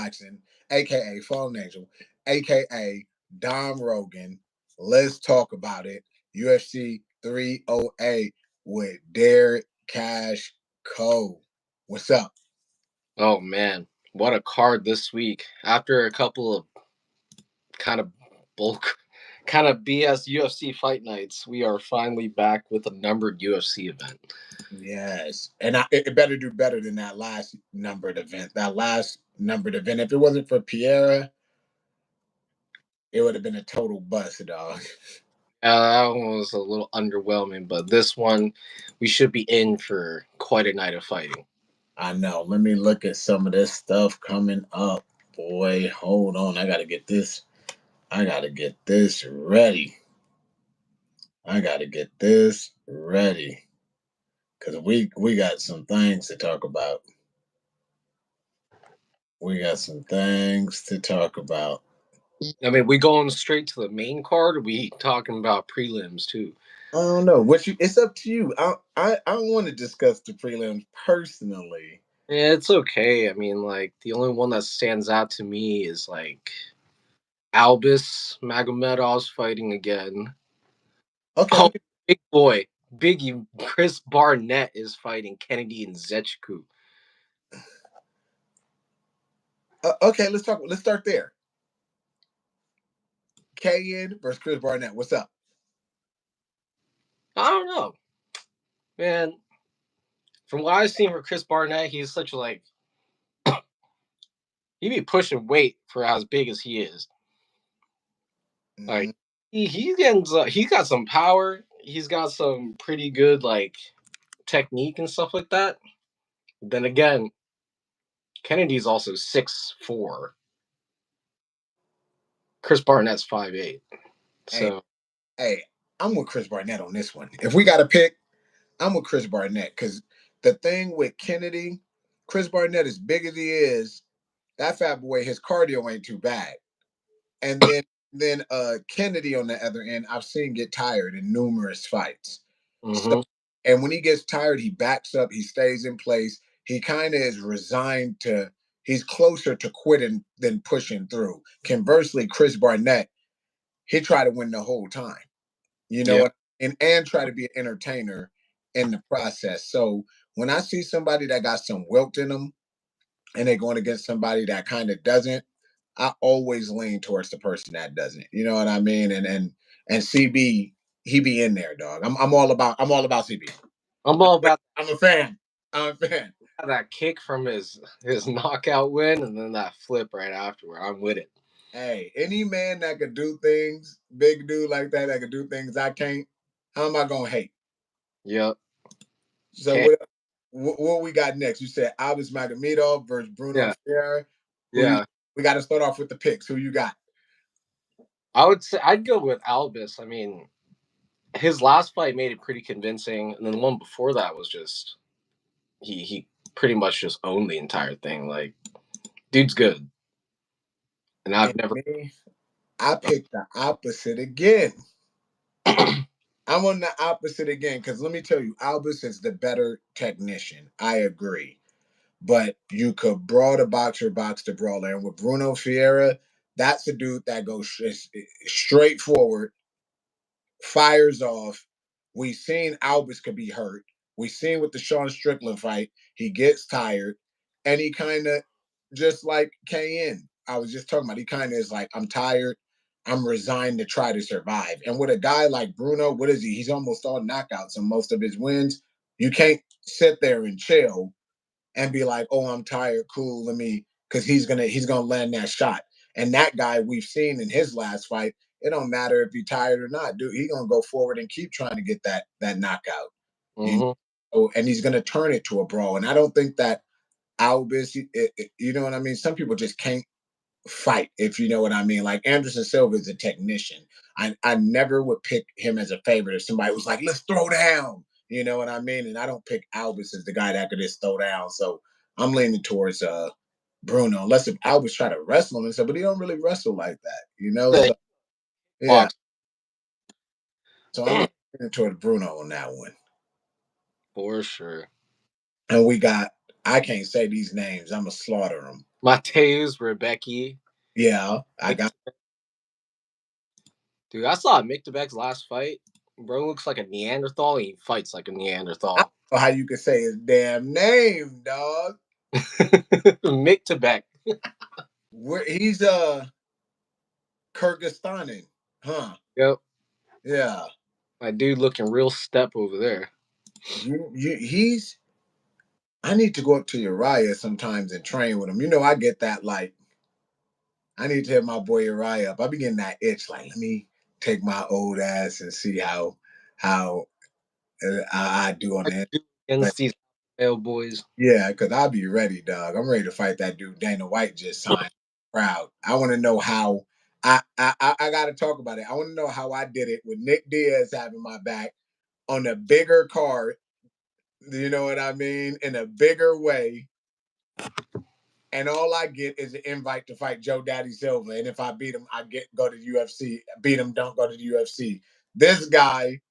Jackson, aka Fallen Angel, aka Dom Rogan. Let's talk about it. UFC 308 with Derek Cash Cole. What's up? Oh man, what a card this week. After a couple of kind of bulk, kind of BS UFC fight nights, we are finally back with a numbered UFC event. Yes, and it better do better than that last numbered event. That last numbered event, if it wasn't for Piera, it would have been a total bust, dog. That one was a little underwhelming, but this one, we should be in for quite a night of fighting. I know. Let me look at some of this stuff coming up. Boy, hold on. I gotta get this. I gotta get this ready. I gotta get this ready. Cause we got some things to talk about. We got some things to talk about. I mean, we going straight to the main card, or we talking about prelims too? I don't know. What you it's up to you. I want to discuss the prelims personally. Yeah, it's okay. I mean, like, the only one that stands out to me is, like, Albus Magomedov's fighting again. Okay, Oh, big boy, Biggie, Chris Barnett is fighting Kennedy and Zechku. okay, let's talk. Let's start there. KN versus Chris Barnett. What's up? I don't know, man. From what I've seen for Chris Barnett, he's such a, like, he be pushing weight for as big as he is. Mhm. Like, he's got some power. He's got some pretty good, like, technique and stuff like that. Then again, Kennedy's also 6'4". Chris Barnett's 5'8". Hey, So hey, I'm with Chris Barnett on this one. If we got to pick, I'm with Chris Barnett because the thing with Kennedy, Chris Barnett, as big as he is, that fat boy, his cardio ain't too bad. And then Kennedy on the other end, I've seen get tired in numerous fights. So, mhm. and when he gets tired, he backs up, he stays in place. He kind of is resigned to. He's closer to quitting than pushing through. Conversely, Chris Barnett, he tried to win the whole time. You know Yeah. what? And try to be an entertainer in the process. So when I see somebody that got some wilt in them and they're going against somebody that kind of doesn't, I always lean towards the person that doesn't. You know what I mean? And CB, he be in there, dog. I'm all about CB. I'm all about I'm a fan. I'm a fan. that kick from his knockout win and then that flip right afterward. I'm with it. Hey, any man that could do things, big dude like that could do things I can't. How am I gonna hate? Yep. So Can't. what we got next? You said Albus Magomedov versus Bruno Yeah. Ferreira. Who you? Yeah. We got to start off with the picks. Who you got? I would say I'd go with Albus. I mean, his last fight made it pretty convincing, and then the one before that was just he pretty much just owned the entire thing. Like, dude's good, and I've And never. me, I picked the opposite again. I'm on the opposite again because let me tell you, Albus is the better technician. I agree, but you could brawl the boxer, box the brawler, and with Bruno Ferreira, that's a dude that goes straight forward, fires off. We've seen Albus could be hurt. We've seen with the Sean Strickland fight, he gets tired, and he kind of just like KN. I was just talking about. He kind of is like, I'm tired. I'm resigned to try to survive. And with a guy like Bruno, what is he? He's almost all knockouts in most of his wins. You can't sit there and chill and be like, "Oh, I'm tired. Cool, let me," because he's gonna land that shot. And that guy we've seen in his last fight, it don't matter if he's tired or not, dude. He's gonna go forward and keep trying to get that knockout. You Mhm. know, and he's gonna turn it to a brawl. And I don't think that Albus, you know what I mean. Some people just can't fight, if you know what I mean. Like Anderson Silva is a technician. I never would pick him as a favorite if somebody was like, let's throw down. You know what I mean? And I don't pick Albus as the guy that could just throw down. So I'm leaning towards Bruno, unless if Albus try to wrestle him and stuff, but he don't really wrestle like that, you know? The So yeah. box So I'm leaning towards Bruno on that one. for sure. And we got I can't say these names. I'm gonna slaughter them. Mateus, Rebecca. Yeah, I got. Dude, I saw Mick DeBeck's last fight. Bro looks like a Neanderthal and he fights like a I Neanderthal. don't know how you can say his damn name, dog. Mick DeBeck. He's Kyrgyzstani, huh? Yep. Yeah. My dude looking real step over there. He's. I need to go up to Uriah sometimes and train with him. You know, I get that like I need to hit my boy Uriah up. I be getting that itch. Like, let me take my old ass and see how I do on I that. do But against these male boys. yeah, because I'll be ready, dog. I'm ready to fight that dude Dana White just signed. Proud. I want to know how. I got to talk about it. I want to know how I did it with Nick Diaz having my back on a bigger card. You know what I mean? In a bigger way, and all I get is an invite to fight Joe Daddy Silva. And if I beat him, I get go to the UFC. Beat him, don't go to the UFC. This guy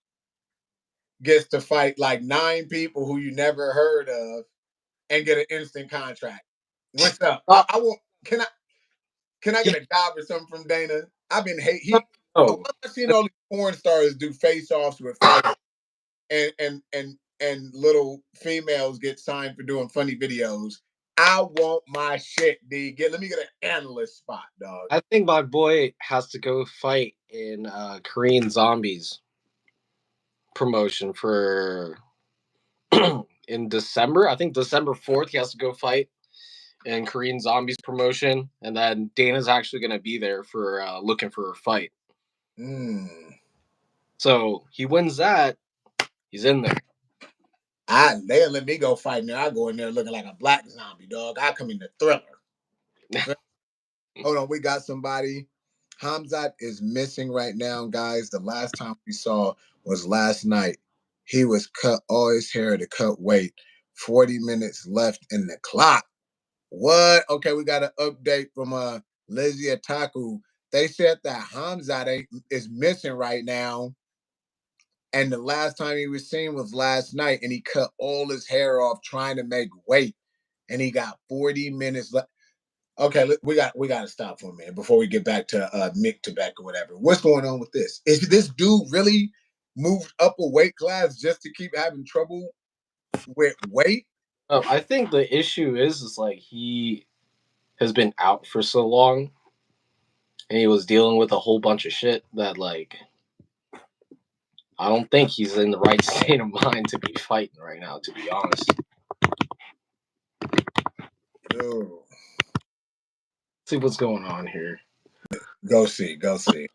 gets to fight like 9 people who you never heard of and get an instant contract. What's up? I want. Can I get a job or something from Dana? I've been hate. Oh, I've seen all these porn stars do face offs with fighters and little females get signed for doing funny videos. I want my shit, D. Let me get an analyst spot, dog. I think my boy has to go fight in Korean Zombies promotion for in December. I think December 4th he has to go fight in Korean Zombies promotion, and then Dana's actually going to be there for looking for a fight. Mm. So he wins that, he's in there. They'll let me go fight there. I go in there looking like a black zombie, dog. I come in the Thriller. Hold on, we got somebody. Hamzat is missing right now, guys. The last time we saw was last night. He was cut all his hair to cut weight. 40 minutes left in the clock. What? Okay, we got an update from Lizzie Ataku. They said that Hamzat is missing right now. And the last time he was seen was last night, and he cut all his hair off trying to make weight. And he got 40 minutes left. Okay, we got to stop for a minute before we get back to Mick Tobacco or whatever. What's going on with this? Is this dude really moved up a weight class just to keep having trouble with weight? Oh, I think the issue is like he has been out for so long, and he was dealing with a whole bunch of shit that like I don't think he's in the right state of mind to be fighting right now. To be honest, Oh, see what's going on here. go see, go see.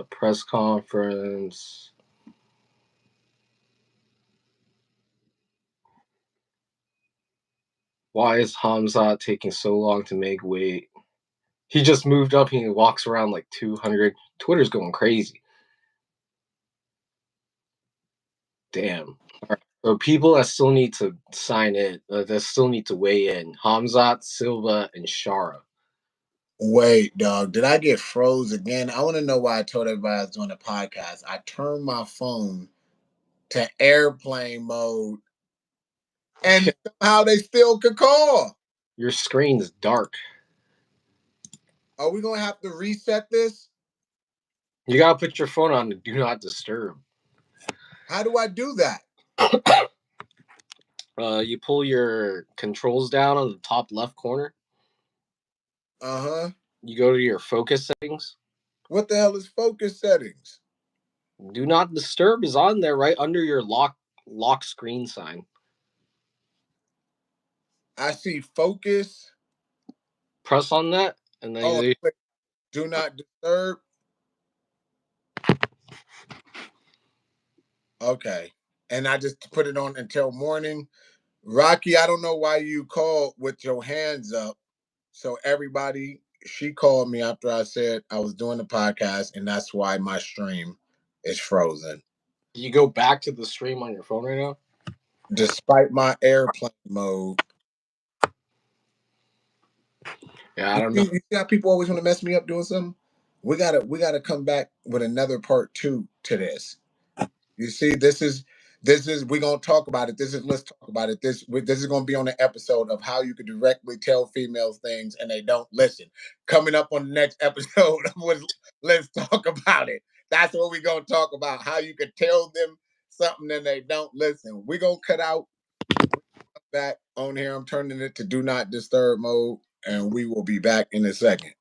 Press conference. Why is Hamzat taking so long to make weight? He just moved up and he walks around like 200. Twitter's going crazy. Damn. All right. So people that still need to sign in, that still need to weigh in: Hamzat, Silva, and Shara. Wait, dog, did I get froze again? I want to know why I told everybody I was doing a podcast. I turned my phone to airplane mode, and somehow they still could call. Your screen is dark. Are we gonna have to reset this? You gotta put your phone on do not disturb. How do I do that? You pull your controls down on the top left corner. Uh-huh. You go to your focus settings. What the hell is focus settings? Do not disturb is on there right under your lock screen sign. I see focus. Press on that, and then Oh, wait, do not disturb. Okay. And I just put it on until morning. Rocky, I don't know why you called with your hands up. So everybody, she called me after I said I was doing the podcast, and that's why my stream is frozen. you go back to the stream on your phone right now. Despite my airplane mode. Yeah, I don't know. You see how people always want to mess me up doing something? We gotta come back with another part 2 to this. You see, we're gonna talk about it. Let's talk about it. This is gonna be on the episode of how you can directly tell females things and they don't listen. Coming up on the next episode was let's talk about it. That's what we're gonna talk about. How you can tell them something and they don't listen. We're gonna cut out back on here. I'm turning it to do not disturb mode, and we will be back in a second.